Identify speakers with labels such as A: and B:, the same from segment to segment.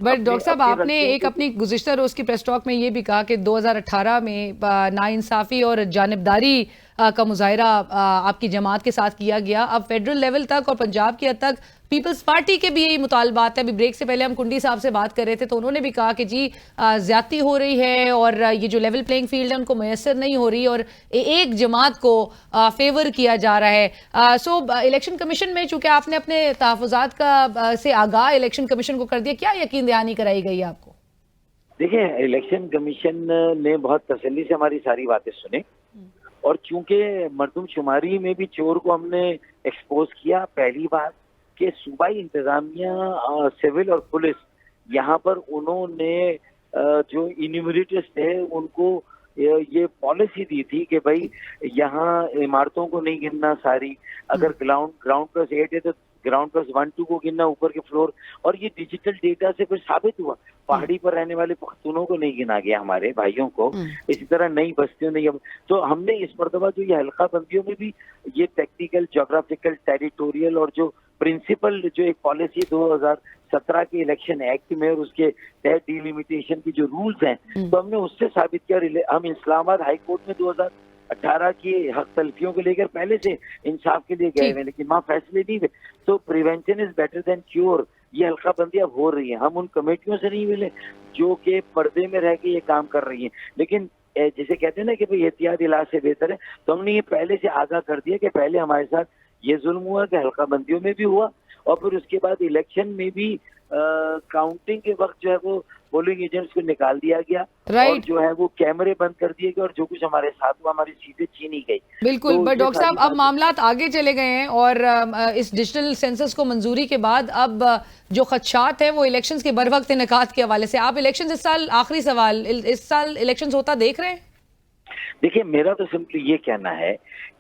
A: But doctor साहब
B: अपनी
A: आपने
B: गलतियों
A: एक
B: को।
A: अपनी गुज़िश्ता रोज की प्रेस टॉक में ये भी कहा कि 2018 में नाइंसाफी और जानिबदारी का मुजाहरा आपकी जमात के साथ किया गया। अब फेडरल लेवल तक और पंजाब की हद तक पीपल्स पार्टी के भी यही मुतालबात है। अभी ब्रेक से पहले हम कुंडी साहब से बात कर रहे थे तो उन्होंने भी कहा कि जी ज्यादती हो रही है और ये जो लेवल प्लेइंग फील्ड है उनको मैसर नहीं हो रही और एक जमात को फेवर किया जा रहा है। सो इलेक्शन कमीशन में चूंकि आपने अपने तहफुजात का से आगाह इलेक्शन कमीशन को कर दिया, क्या यकीन दहानी कराई गई आपको?
B: देखिए, इलेक्शन कमीशन ने बहुत तसल्ली से हमारी सारी बातें सुनी और चूंकि मरदमशुमारी में भी चोर को हमने एक्सपोज किया पहली बार कि सूबाई इंतजामिया, सिविल और पुलिस यहाँ पर उन्होंने जो इन्यूमरेटर्स थे उनको ये पॉलिसी दी थी कि भाई यहाँ इमारतों को नहीं गिनना सारी, अगर ग्राउंड प्लस 8 है तो ग्राउंड प्लस 1-2 को गिनना, ऊपर के फ्लोर। और ये डिजिटल डेटा से फिर साबित हुआ पहाड़ी पर रहने वाले पख्तूनों को नहीं गिना गया, हमारे भाइयों को। इसी तरह नई बस्तियों नहीं। तो हमने इस मरतबा जो ये हल्का बंदियों में भी ये टेक्निकल, जोग्राफिकल, टेरिटोरियल और जो प्रिंसिपल जो एक पॉलिसी 2017 के इलेक्शन एक्ट में और उसके तहत डिलिमिटेशन की जो रूल्स हैं, तो हमने उससे साबित किया। हम इस्लामाबाद हाई कोर्ट में 2018 की हक तलफियों को लेकर पहले से इंसाफ के लिए गए हुए, लेकिन वहाँ फैसले नहीं हुए। तो prevention is better than cure. ये हल्का बंदी अब हो रही है। हम उन कमेटियों से नहीं मिले जो कि पर्दे में रह के ये काम कर रही हैं, लेकिन जैसे कहते हैं ना कि भाई एहतियात इलाज से बेहतर है, तो हमने ये पहले से आगाह कर दिया कि पहले हमारे साथ ये जुल्म हुआ कि हल्का बंदियों में भी हुआ और फिर उसके बाद इलेक्शन में भी काउंटिंग के वक्त जो है वो पोलिंग एजेंट्स को निकाल दिया गया और जो है वो कैमरे बंद कर दिए गए और जो कुछ हमारे साथ हुआ, हमारी सीटें छीनी गई।
A: बिल्कुल।
B: तो
A: बट डॉक्टर साहब अब मामलात आगे चले गए हैं और इस डिजिटल सेंसस को मंजूरी के बाद अब जो खदशात है वो इलेक्शंस के बर वक्त इनेकाद के हवाले से, आप इलेक्शंस इस साल, आखिरी सवाल, इस साल इलेक्शंस होता देख रहे हैं?
B: देखिए, मेरा तो सिंपली ये कहना है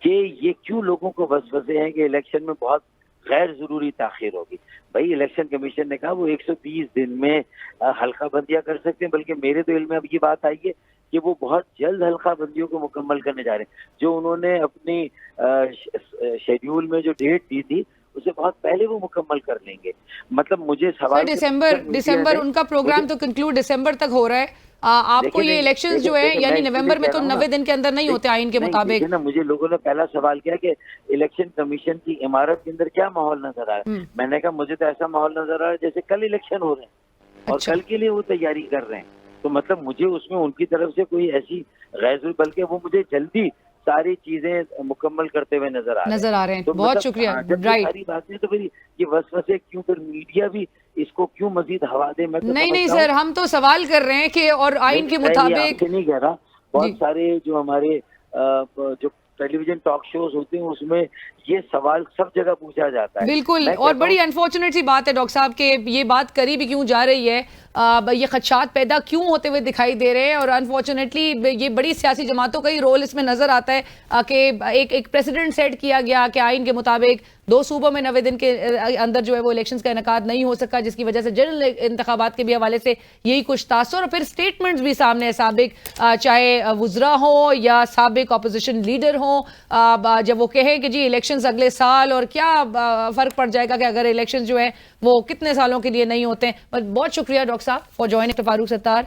B: कि ये क्यों लोगों को वसवसे हैं कि इलेक्शन में बहुत गैर जरूरी ताखिर होगी। भाई, इलेक्शन कमीशन ने कहा वो 120 दिन में हल्का बंदियां कर सकते हैं, बल्कि मेरे तो इल्म में अब ये बात आई है कि वो बहुत जल्द हल्का बंदियों को मुकम्मल करने जा रहे हैं। जो उन्होंने अपनी शेड्यूल में जो डेट दी थी उसे बहुत पहले वो मुकम्मल कर लेंगे। मतलब मुझे सवाल
A: दिसंबर उनका प्रोग्राम तो कंक्लूड दिसंबर तक हो रहा है। आपको ये इलेक्शंस जो है यानी नवंबर में तो 90 दिन के अंदर नहीं होते आइन के मुताबिक।
B: ना, मुझे लोगों ने पहला सवाल किया कि इलेक्शन कमीशन की इमारत के अंदर क्या माहौल नजर आ रहा है। मैंने कहा मुझे तो ऐसा माहौल नजर आ रहा है जैसे कल इलेक्शन हो रहे हैं और कल के लिए वो तैयारी कर रहे हैं। तो मतलब मुझे उसमें उनकी तरफ से कोई ऐसी गैर, बल्कि वो मुझे जल्दी सारी चीजें मुकम्मल करते हुए नजर आ रहे हैं।
A: तो बहुत शुक्रिया।
B: सारी बातें तो फिर ये वसवसे क्यों, फिर मीडिया भी इसको क्यों मजीद हवा दे? मैं तो
A: नहीं सर, हम तो सवाल कर रहे हैं कि और आइन के मुताबिक
B: नहीं कह रहा। बहुत सारे जो हमारे जो टेलीविजन टॉक शोज होते हैं उसमें ये सवाल सब जगह पूछा जाता है।
A: बिल्कुल, और बड़ी अनफॉर्चुनेट सी बात है डॉक्टर साहब के ये बात करी भी क्यों जा रही है, ये खदशात पैदा क्यों होते हुए दिखाई दे रहे हैं और अनफॉर्चुनेटली ये बड़ी सियासी जमातों का ही रोल इसमें नजर आता है कि एक प्रेसिडेंट सेट किया गया कि आइन के मुताबिक 2 सूबों में 90 दिन के अंदर जो है वो इलेक्शंस का इनेकाद नहीं हो सका, जिसकी वजह से जनरल इंतखाबात के भी हवाले से यही कुछ तासुर और फिर स्टेटमेंट्स भी सामने है साबिक, चाहे वुजरा हो या साबिक अपोजिशन लीडर हो, जब वो कहे कि जी इलेक्शंस अगले साल और क्या फर्क पड़ जाएगा कि अगर इलेक्शन जो है वो कितने सालों के लिए नहीं होते हैं। बहुत शुक्रिया डॉक्टर साहब फॉर ज्वाइनिंग फारूक सत्तार।